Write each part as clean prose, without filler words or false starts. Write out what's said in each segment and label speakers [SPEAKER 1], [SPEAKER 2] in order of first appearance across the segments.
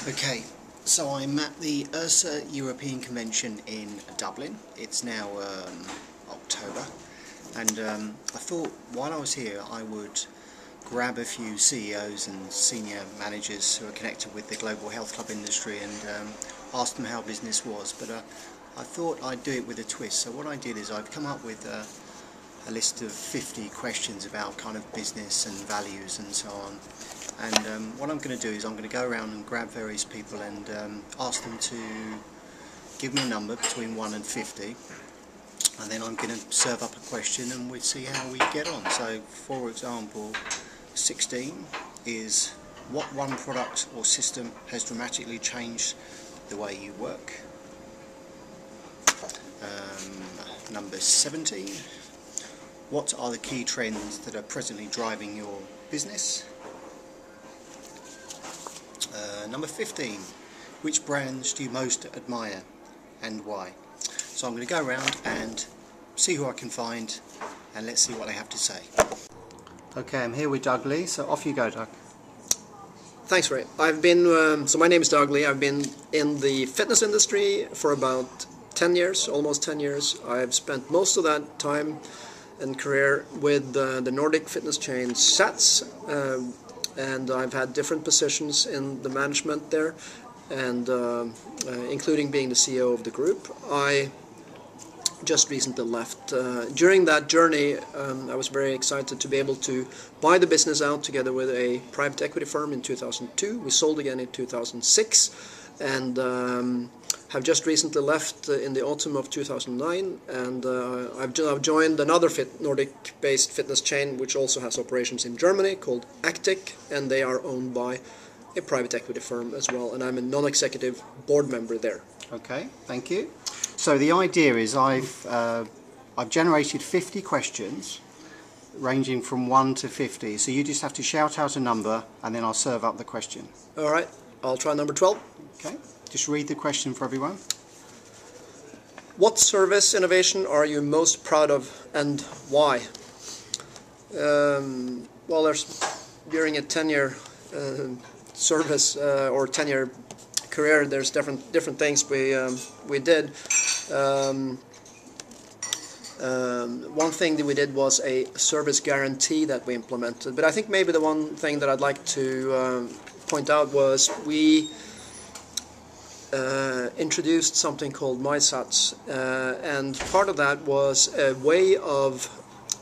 [SPEAKER 1] Okay, so I'm at the IHRSA European Convention in Dublin. It's now October, and I thought while I was here I would grab a few CEOs and senior managers who are connected with the global health club industry and ask them how business was, but I thought I'd do it with a twist. So what I did is I've come up with a list of 50 questions about kind of business and values and so on. And what I'm going to do is I'm going to go around and grab various people and ask them to give me a number between 1 and 50, and then I'm going to serve up a question and we'll see how we get on. So for example, 16 is, what one product or system has dramatically changed the way you work? Number 17, what are the key trends that are presently driving your business? Number 15, which brands do you most admire and why? So I'm going to go around and see who I can find, and let's see what they have to say. Okay, I'm here with Doug Lee, so off you go, Doug.
[SPEAKER 2] Thanks, Ray. I've been, so my name is Doug Lee. I've been in the fitness industry for about 10 years, almost 10 years. I've spent most of that time and career with the Nordic fitness chain SATS, and I've had different positions in the management there, and including being the CEO of the group. I just recently left. During that journey, I was very excited to be able to buy the business out together with a private equity firm in 2002. We sold again in 2006, and have just recently left in the autumn of 2009, and I've joined another Nordic-based fitness chain which also has operations in Germany called Actic, and they are owned by a private equity firm as well, and I'm a non-executive board member there.
[SPEAKER 1] Okay, thank you. So the idea is I've generated 50 questions ranging from 1 to 50, so you just have to shout out a number and then I'll serve up the question.
[SPEAKER 2] All right, I'll try number 12.
[SPEAKER 1] Okay, just read the question for everyone.
[SPEAKER 2] What service innovation are you most proud of and why? Well, during a 10-year service or 10-year career, there's different things we did. One thing that we did was a service guarantee that we implemented, but I think maybe the one thing that I'd like to point out was we introduced something called MySats, and part of that was a way of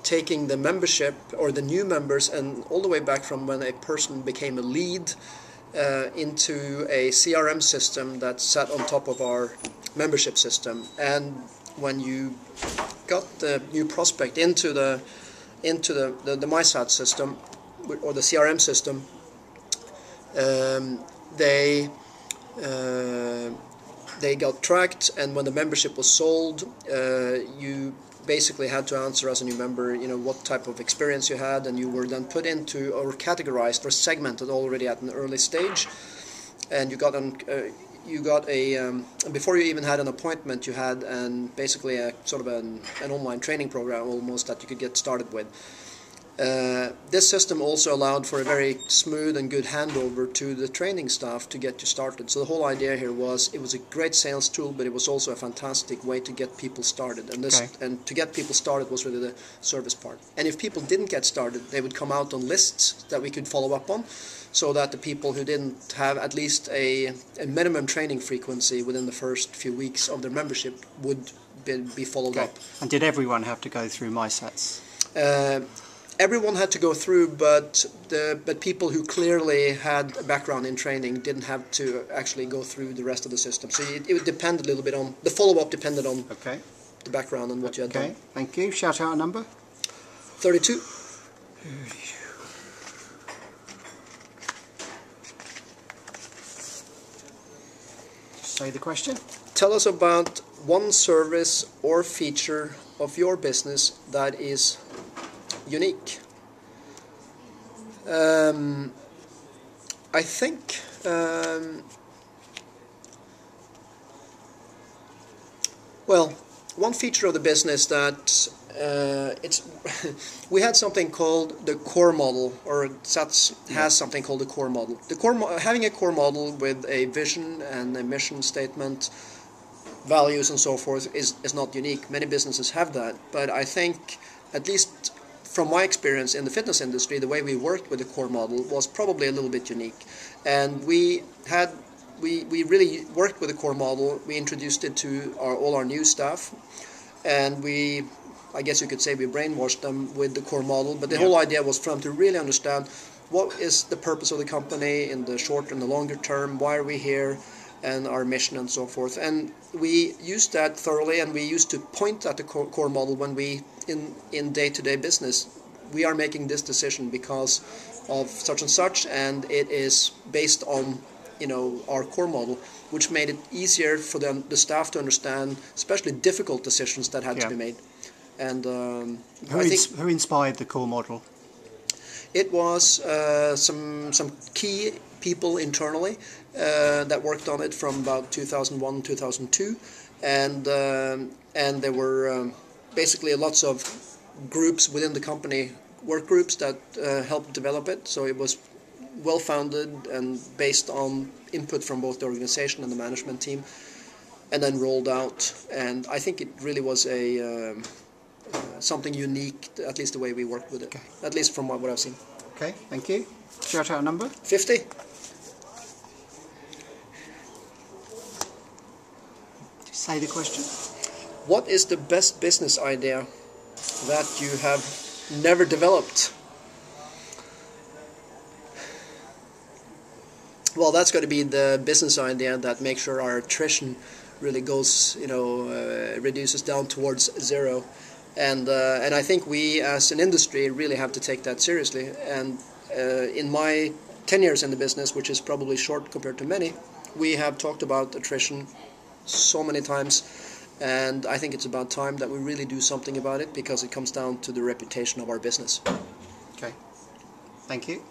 [SPEAKER 2] taking the membership or the new members, and all the way back from when a person became a lead into a CRM system that sat on top of our membership system. And when you got the new prospect into the MySats system or the CRM system, they got tracked, and when the membership was sold, you basically had to answer as a new member, what type of experience you had, and you were then put into or categorized or segmented already at an early stage, and you got a before you even had an appointment, you had basically a sort of an online training program almost that you could get started with. This system also allowed for a very smooth and good handover to the training staff to get you started. So the whole idea here was, it was a great sales tool, but it was also a fantastic way to get people started. And to get people started was really the service part. And if people didn't get started, they would come out on lists that we could follow up on, so that the people who didn't have at least a minimum training frequency within the first few weeks of their membership would be followed up.
[SPEAKER 1] And did everyone have to go through MySats?
[SPEAKER 2] Everyone had to go through, but people who clearly had a background in training didn't have to actually go through the rest of the system. So it would depend a little bit on, the follow-up depended on the background and what you had done.
[SPEAKER 1] Okay, thank you. Shout out a number.
[SPEAKER 2] 32.
[SPEAKER 1] Say the question.
[SPEAKER 2] Tell us about one service or feature of your business that is unique. I think well, one feature of the business that it's we had something called the core model, or SATS has something called the core model. Having a core model with a vision and a mission statement, values and so forth is not unique. Many businesses have that, but I think, at least from my experience in the fitness industry, the way we worked with the core model was probably a little bit unique. And we really worked with the core model. We introduced it to all our new staff, and I guess you could say we brainwashed them with the core model, but the whole idea was for them to really understand what is the purpose of the company in the short and the longer term, why are we here, and our mission and so forth. And we used that thoroughly, and we used to point at the core model when we, in day-to-day business, we are making this decision because of such and such, and it is based on our core model, which made it easier for the staff to understand, especially difficult decisions that had to be made. And
[SPEAKER 1] who inspired the core model?
[SPEAKER 2] It was some key people internally that worked on it from about 2001, 2002, and there were basically lots of groups within the company, work groups that helped develop it. So it was well-founded and based on input from both the organization and the management team, and then rolled out. And I think it really was something unique, at least the way we worked with it, at least from what I've seen.
[SPEAKER 1] Okay, thank you. Shout out a number.
[SPEAKER 2] 50.
[SPEAKER 1] Say the question.
[SPEAKER 2] What is the best business idea that you have never developed? Well, that's going to be the business idea that makes sure our attrition really goes, reduces down towards zero. And I think we, as an industry, really have to take that seriously. And in my 10 years in the business, which is probably short compared to many, we have talked about attrition so many times. And I think it's about time that we really do something about it, because it comes down to the reputation of our business.
[SPEAKER 1] Okay. Thank you.